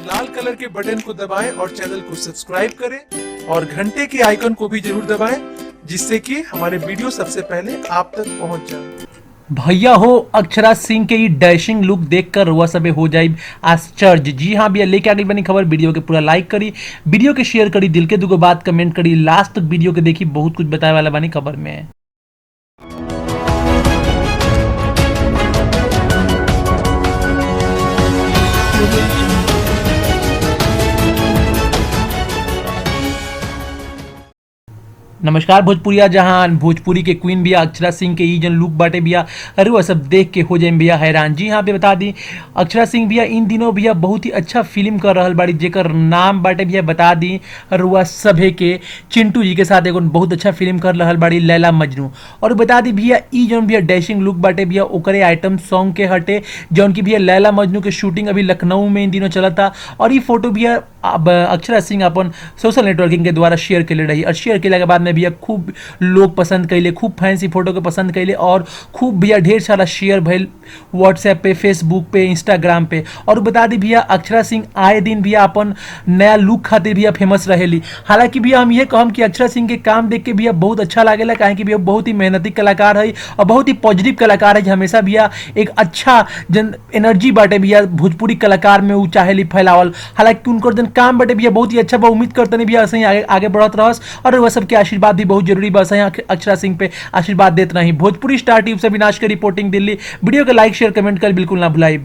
लाल colour के button को दबाएं और चैनल को सब्सक्राइब करें और घंटे के आइकन को भी जरूर दबाएं, जिससे कि हमारे वीडियो सबसे पहले आप तक पहुंच जाए। भैया हो अक्षरा सिंह के ये डैशिंग लुक देखकर रुआ सबे हो जाए आश्चर्य। जी हाँ भैया, लेके आ गई बनी खबर। वीडियो के पूरा लाइक करी, वीडियो के शेयर करी, दिल के दुगो बात कमेंट करी, लास्ट तक वीडियो के देखी, बहुत कुछ बताए वाला बनी खबर में। नमस्कार भोजपुरिया जहान, भोजपुरी के क्वीन भैया अक्षरा सिंह के ई जन लुक बाटे भैया, अरे वह सब देख के हो जाए भैया हैरान। जी हाँ भैया, बता दी अक्षरा सिंह भैया इन दिनों भैया बहुत ही अच्छा फिल्म कर रहल बाड़ी, जेकर नाम बाटे भैया बता दी रुआ सभे के चिंटू जी के साथ एगो बहुत अच्छा फिल्म कर रहल बाड़ी लैला मजनू। और बता दी भैया ई जौन भैया डैशिंग लुक बाटे भैया ओकरे आइटम सॉन्ग के हटे, जौन की भैया लैला मजनू के शूटिंग अभी लखनऊ में इन दिनों चलता। और ये फोटो भैया अक्षरा सिंह अपन सोशल नेटवर्किंग के द्वारा शेयर के रही, और शेयर के बाद में भैया खूब लोग पसंद कैले, खूब फैंसी फोटो के पसंद कैले, और खूब भैया ढेर सारा शेयर भइल व्हाट्सएप पे, फेसबुक पे, इंस्टाग्राम पे। और बता दी भैया अक्षरा सिंह आए दिन भैया अपन नया लुक खातिर भैया फेमस रहेली। हालांकि भैया हम ये कहम कि अक्षरा सिंह के काम देख के भैया बहुत अच्छा लागेला, काहे कि भैया बहुत ही मेहनती कलाकार है और बहुत ही पॉजिटिव कलाकार है। हमेशा भैया एक अच्छा जन एनर्जी बाटे भैया भोजपुरी कलाकार में उ चाहेली फैलावल। हालांकि उनकर जन काम बाटे भैया बहुत ही अच्छा बा, उम्मीद करते नहीं भैया ऐसे ही आगे बढ़त रहस, और वह सबके आशीर्वाद भी बहुत जरूरी बस है। अक्षरा सिंह पे आशीर्वाद देते नहीं। भोजपुरी स्टार टीवी से विनाश की रिपोर्टिंग, दिल्ली। वीडियो को लाइक शेयर कमेंट कर बिल्कुल ना भुलाइए।